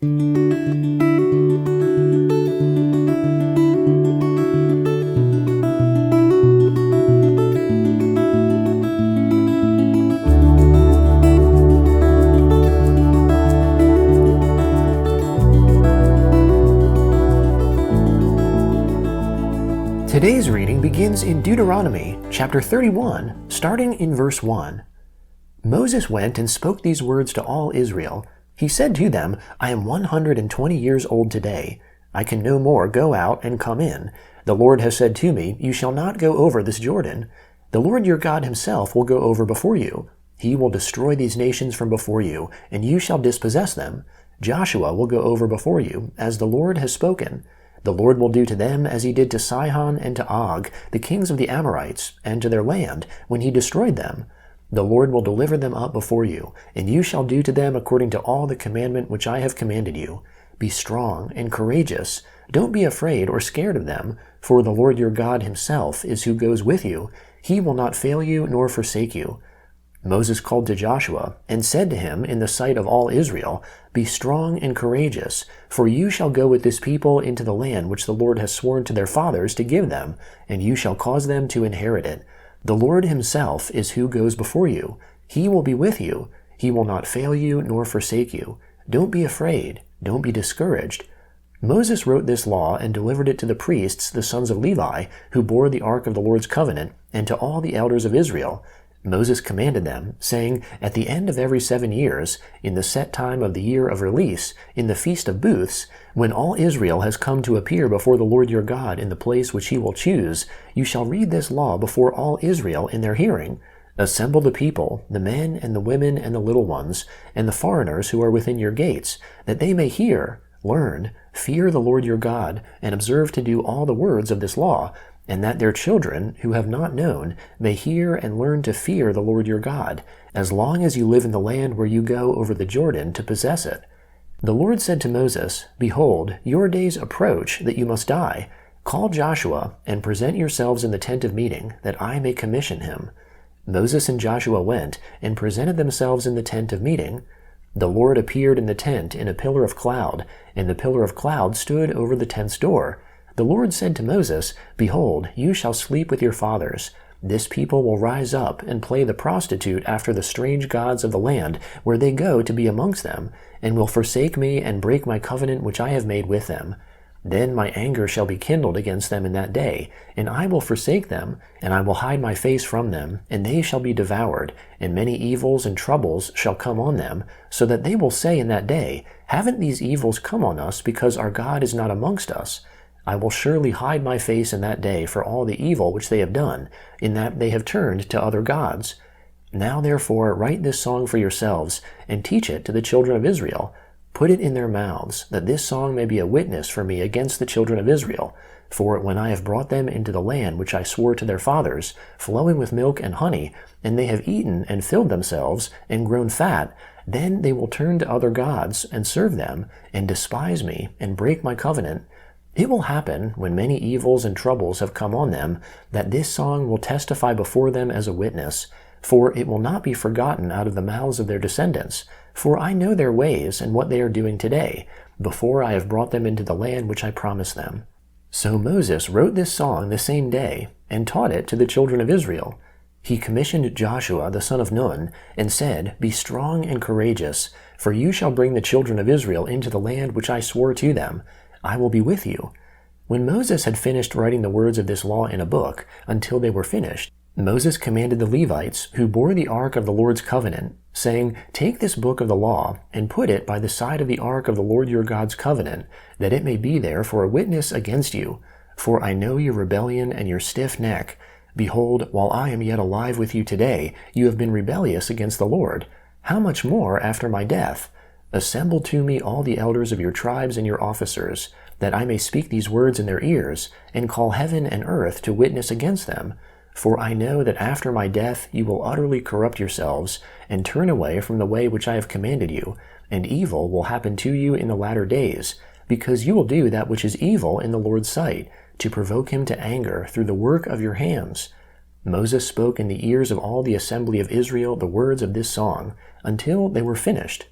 Today's reading begins in Deuteronomy, chapter 31, starting in verse 1. Moses went and spoke these words to all Israel. He said to them, I am 120 years old today. I can no more go out and come in. The Lord has said to me, You shall not go over this Jordan. The Lord your God himself will go over before you. He will destroy these nations from before you, and you shall dispossess them. Joshua will go over before you, as the Lord has spoken. The Lord will do to them as he did to Sihon and to Og, the kings of the Amorites, and to their land, when he destroyed them. The Lord will deliver them up before you, and you shall do to them according to all the commandment which I have commanded you. Be strong and courageous. Don't be afraid or scared of them, for the Lord your God himself is who goes with you. He will not fail you nor forsake you. Moses called to Joshua, and said to him in the sight of all Israel, Be strong and courageous, for you shall go with this people into the land which the Lord has sworn to their fathers to give them, and you shall cause them to inherit it. The Lord himself is who goes before you. He will be with you. He will not fail you nor forsake you. Don't be afraid. Don't be discouraged. Moses wrote this law and delivered it to the priests, the sons of Levi, who bore the ark of the Lord's covenant, and to all the elders of Israel. Moses commanded them, saying, At the end of every 7 years, in the set time of the year of release, in the Feast of Booths, when all Israel has come to appear before the Lord your God in the place which he will choose, you shall read this law before all Israel in their hearing. Assemble the people, the men and the women and the little ones, and the foreigners who are within your gates, that they may hear, learn, fear the Lord your God, and observe to do all the words of this law, and that their children, who have not known, may hear and learn to fear the Lord your God, as long as you live in the land where you go over the Jordan to possess it. The Lord said to Moses, Behold, your days approach that you must die. Call Joshua, and present yourselves in the tent of meeting, that I may commission him. Moses and Joshua went, and presented themselves in the tent of meeting. The Lord appeared in the tent in a pillar of cloud, and the pillar of cloud stood over the tent's door. The Lord said to Moses, Behold, you shall sleep with your fathers. This people will rise up and play the prostitute after the strange gods of the land where they go to be amongst them, and will forsake me and break my covenant which I have made with them. Then my anger shall be kindled against them in that day, and I will forsake them, and I will hide my face from them, and they shall be devoured, and many evils and troubles shall come on them, so that they will say in that day, Haven't these evils come on us because our God is not amongst us? I will surely hide my face in that day for all the evil which they have done, in that they have turned to other gods. Now therefore write this song for yourselves, and teach it to the children of Israel. Put it in their mouths, that this song may be a witness for me against the children of Israel. For when I have brought them into the land which I swore to their fathers, flowing with milk and honey, and they have eaten and filled themselves, and grown fat, then they will turn to other gods, and serve them, and despise me, and break my covenant. It will happen, when many evils and troubles have come on them, that this song will testify before them as a witness, for it will not be forgotten out of the mouths of their descendants. For I know their ways and what they are doing today, before I have brought them into the land which I promised them. So Moses wrote this song the same day, and taught it to the children of Israel. He commissioned Joshua the son of Nun, and said, Be strong and courageous, for you shall bring the children of Israel into the land which I swore to them. I will be with you. When Moses had finished writing the words of this law in a book, until they were finished, Moses commanded the Levites, who bore the ark of the Lord's covenant, saying, Take this book of the law, and put it by the side of the ark of the Lord your God's covenant, that it may be there for a witness against you. For I know your rebellion and your stiff neck. Behold, while I am yet alive with you today, you have been rebellious against the Lord. How much more after my death? Assemble to me all the elders of your tribes and your officers, that I may speak these words in their ears, and call heaven and earth to witness against them. For I know that after my death you will utterly corrupt yourselves, and turn away from the way which I have commanded you, and evil will happen to you in the latter days, because you will do that which is evil in the Lord's sight, to provoke him to anger through the work of your hands. Moses spoke in the ears of all the assembly of Israel the words of this song, until they were finished.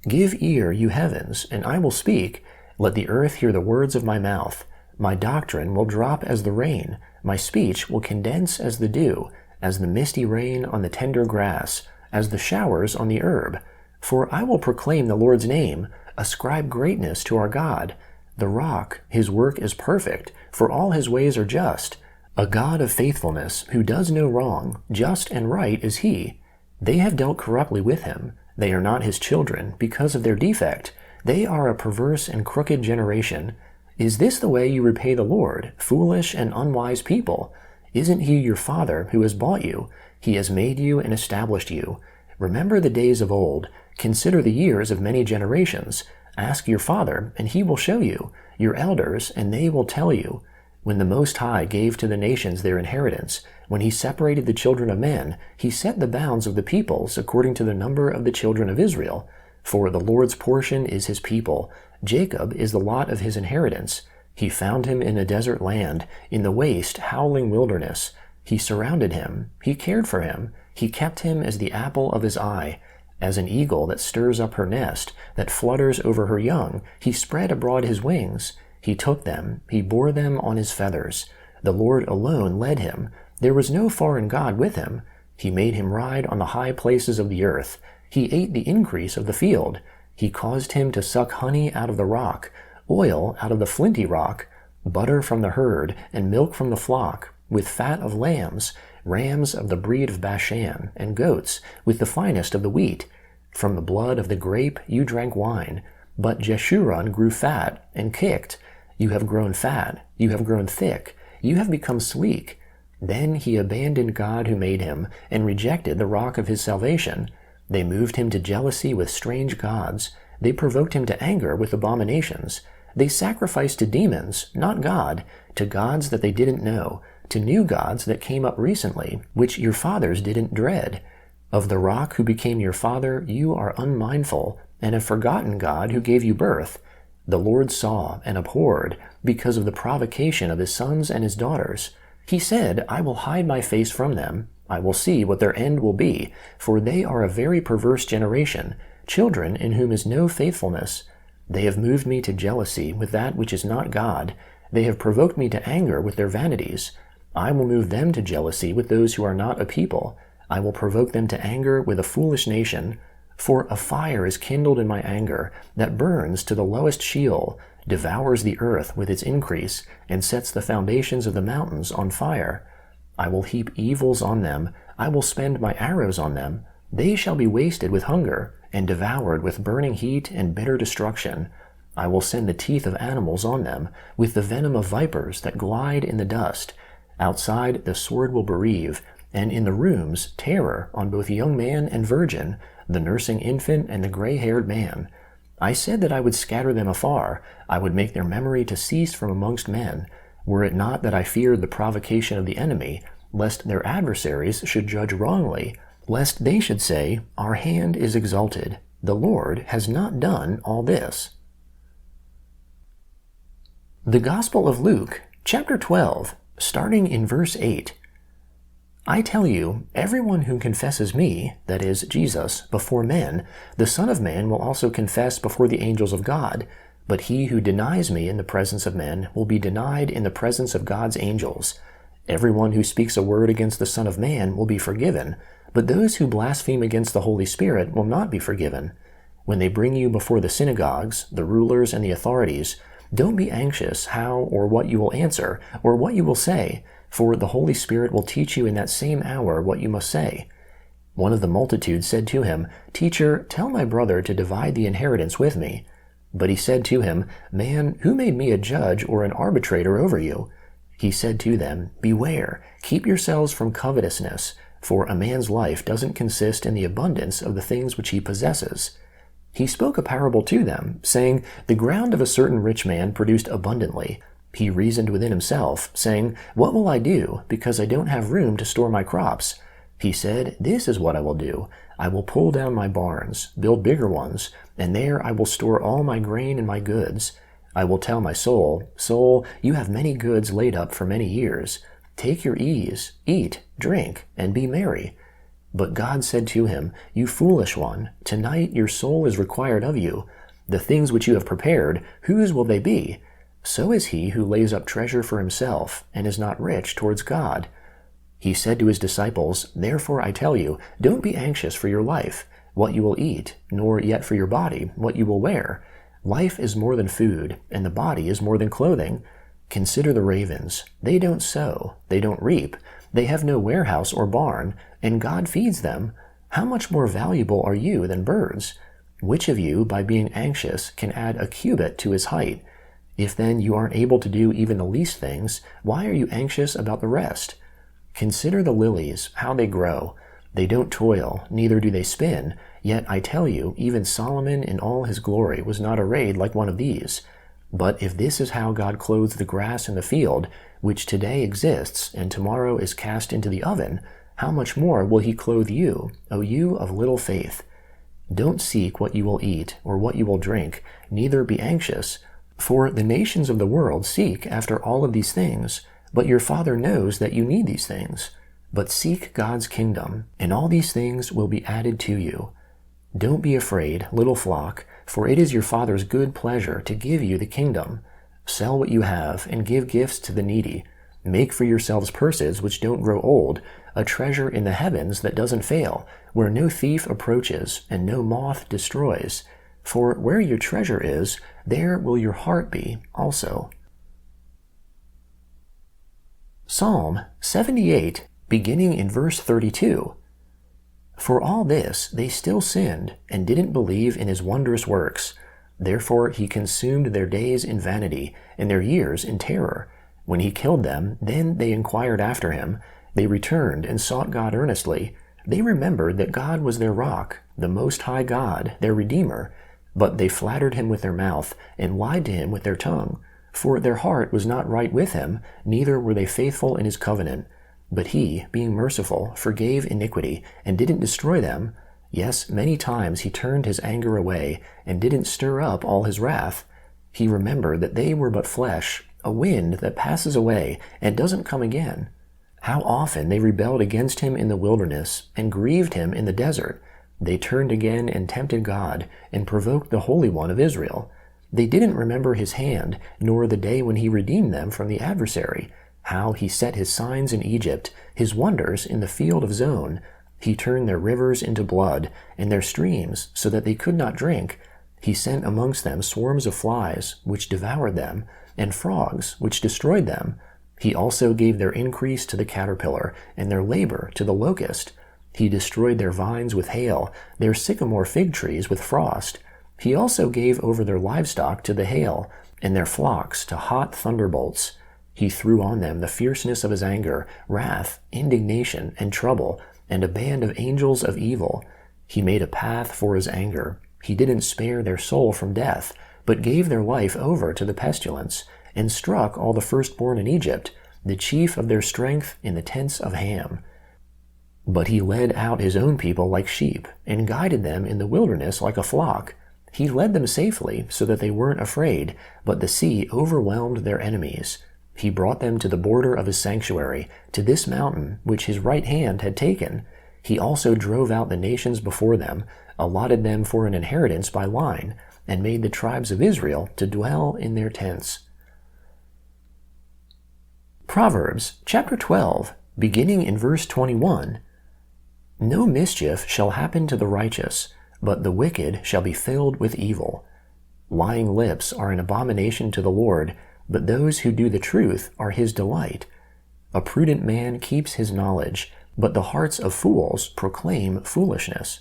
Give ear, you heavens, and I will speak. Let the earth hear the words of my mouth. My doctrine will drop as the rain. My speech will condense as the dew, as the misty rain on the tender grass, as the showers on the herb. For I will proclaim the Lord's name, ascribe greatness to our God. The rock, his work is perfect, for all his ways are just. A God of faithfulness, who does no wrong, just and right is he. They have dealt corruptly with him. They are not his children, because of their defect. They are a perverse and crooked generation. Is this the way you repay the Lord, foolish and unwise people? Isn't he your father who has bought you? He has made you and established you. Remember the days of old. Consider the years of many generations. Ask your father, and he will show you, your elders, and they will tell you. When the Most High gave to the nations their inheritance, when he separated the children of men, he set the bounds of the peoples according to the number of the children of Israel. For the Lord's portion is his people. Jacob is the lot of his inheritance. He found him in a desert land, in the waste, howling wilderness. He surrounded him. He cared for him. He kept him as the apple of his eye. As an eagle that stirs up her nest, that flutters over her young, he spread abroad his wings. He took them. He bore them on his feathers. The Lord alone led him. There was no foreign god with him. He made him ride on the high places of the earth. He ate the increase of the field. He caused him to suck honey out of the rock, oil out of the flinty rock, butter from the herd, and milk from the flock, with fat of lambs, rams of the breed of Bashan, and goats, with the finest of the wheat. From the blood of the grape you drank wine. But Jeshurun grew fat, and kicked. You have grown fat, you have grown thick, you have become sleek. Then he abandoned God who made him, and rejected the rock of his salvation. They moved him to jealousy with strange gods. They provoked him to anger with abominations. They sacrificed to demons, not God, to gods that they didn't know, to new gods that came up recently, which your fathers didn't dread. Of the rock who became your father you are unmindful, and have forgotten God who gave you birth. The Lord saw and abhorred, because of the provocation of his sons and his daughters. He said, I will hide my face from them. I will see what their end will be, for they are a very perverse generation, children in whom is no faithfulness. They have moved me to jealousy with that which is not God. They have provoked me to anger with their vanities. I will move them to jealousy with those who are not a people. I will provoke them to anger with a foolish nation. For a fire is kindled in my anger, that burns to the lowest Sheol, devours the earth with its increase, and sets the foundations of the mountains on fire. I will heap evils on them. I will spend my arrows on them. They shall be wasted with hunger, and devoured with burning heat and bitter destruction. I will send the teeth of animals on them, with the venom of vipers that glide in the dust. Outside the sword will bereave, and in the rooms terror on both young man and virgin, the nursing infant and the gray-haired man. I said that I would scatter them afar. I would make their memory to cease from amongst men. Were it not that I feared the provocation of the enemy, lest their adversaries should judge wrongly, lest they should say, Our hand is exalted. The Lord has not done all this. The Gospel of Luke, chapter 12, starting in verse 8. I tell you, everyone who confesses me, that is, Jesus, before men, the Son of Man will also confess before the angels of God. But he who denies me in the presence of men will be denied in the presence of God's angels. Everyone who speaks a word against the Son of Man will be forgiven, but those who blaspheme against the Holy Spirit will not be forgiven. When they bring you before the synagogues, the rulers, and the authorities, don't be anxious how or what you will answer, or what you will say, for the Holy Spirit will teach you in that same hour what you must say. One of the multitude said to him, Teacher, tell my brother to divide the inheritance with me. But he said to him, Man, who made me a judge or an arbitrator over you? He said to them, Beware, keep yourselves from covetousness, for a man's life doesn't consist in the abundance of the things which he possesses. He spoke a parable to them, saying, The ground of a certain rich man produced abundantly. He reasoned within himself, saying, What will I do, because I don't have room to store my crops? He said, This is what I will do. I will pull down my barns, build bigger ones, and there I will store all my grain and my goods. I will tell my soul, Soul, you have many goods laid up for many years. Take your ease, eat, drink, and be merry. But God said to him, You foolish one, tonight your soul is required of you. The things which you have prepared, whose will they be? So is he who lays up treasure for himself, and is not rich towards God. He said to his disciples, Therefore I tell you, don't be anxious for your life, what you will eat, nor yet for your body, what you will wear. Life is more than food, and the body is more than clothing. Consider the ravens. They don't sow, they don't reap, they have no warehouse or barn, and God feeds them. How much more valuable are you than birds? Which of you, by being anxious, can add a cubit to his height? If then you aren't able to do even the least things, why are you anxious about the rest? Consider the lilies, how they grow. They don't toil, neither do they spin. Yet I tell you, even Solomon in all his glory was not arrayed like one of these. But if this is how God clothes the grass in the field, which today exists and tomorrow is cast into the oven, how much more will he clothe you, O you of little faith? Don't seek what you will eat or what you will drink, neither be anxious. For the nations of the world seek after all of these things, but your Father knows that you need these things. But seek God's kingdom, and all these things will be added to you. Don't be afraid, little flock, for it is your Father's good pleasure to give you the kingdom. Sell what you have, and give gifts to the needy. Make for yourselves purses which don't grow old, a treasure in the heavens that doesn't fail, where no thief approaches, and no moth destroys. For where your treasure is, there will your heart be also. Psalm 78, beginning in verse 32. For all this they still sinned, and didn't believe in his wondrous works. Therefore he consumed their days in vanity, and their years in terror. When he killed them, then they inquired after him. They returned and sought God earnestly. They remembered that God was their rock, the Most High God, their Redeemer. But they flattered him with their mouth, and lied to him with their tongue. For their heart was not right with him, neither were they faithful in his covenant. But he, being merciful, forgave iniquity, and didn't destroy them. Yes, many times he turned his anger away, and didn't stir up all his wrath. He remembered that they were but flesh, a wind that passes away, and doesn't come again. How often they rebelled against him in the wilderness, and grieved him in the desert. They turned again and tempted God, and provoked the Holy One of Israel. They didn't remember his hand, nor the day when he redeemed them from the adversary, how he set his signs in Egypt, his wonders in the field of Zon. He turned their rivers into blood, and their streams, so that they could not drink. He sent amongst them swarms of flies, which devoured them, and frogs, which destroyed them. He also gave their increase to the caterpillar, and their labor to the locust. He destroyed their vines with hail, their sycamore fig trees with frost. He also gave over their livestock to the hail, and their flocks to hot thunderbolts. He threw on them the fierceness of his anger, wrath, indignation, and trouble, and a band of angels of evil. He made a path for his anger. He didn't spare their soul from death, but gave their life over to the pestilence, and struck all the firstborn in Egypt, the chief of their strength in the tents of Ham. But he led out his own people like sheep, and guided them in the wilderness like a flock. He led them safely, so that they weren't afraid, but the sea overwhelmed their enemies. He brought them to the border of his sanctuary, to this mountain which his right hand had taken. He also drove out the nations before them, allotted them for an inheritance by line, and made the tribes of Israel to dwell in their tents. Proverbs chapter 12, beginning in verse 21. No mischief shall happen to the righteous, but the wicked shall be filled with evil. Lying lips are an abomination to the Lord, but those who do the truth are his delight. A prudent man keeps his knowledge, but the hearts of fools proclaim foolishness.